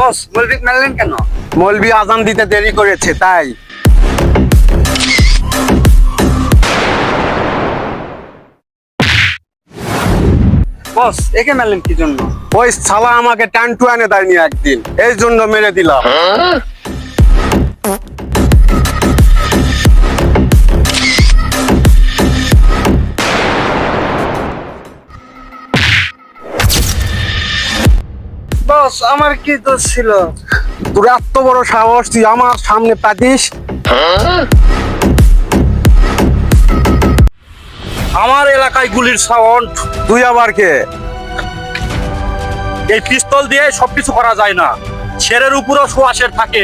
বস মৌলবি মারলেন কেন? মৌলবি আজান দিতে দেরি করেছে তাই। বস একে মারলেন কি জন্য? ওই শালা আমাকে টানটু এনে দেয়নি একদিন, এই জন্য মেরে দিলাম। বস আমার কি দোষ ছিল? তোর এত বড় সাহস, তুই আমার সামনে পাতিস? আমার এলাকায় গুলির সাউন্ড। তুই আবার কে? এই পিস্তল দিয়ে সবকিছু করা যায় না, ছেলের উপরও সোয়াশের থাকে।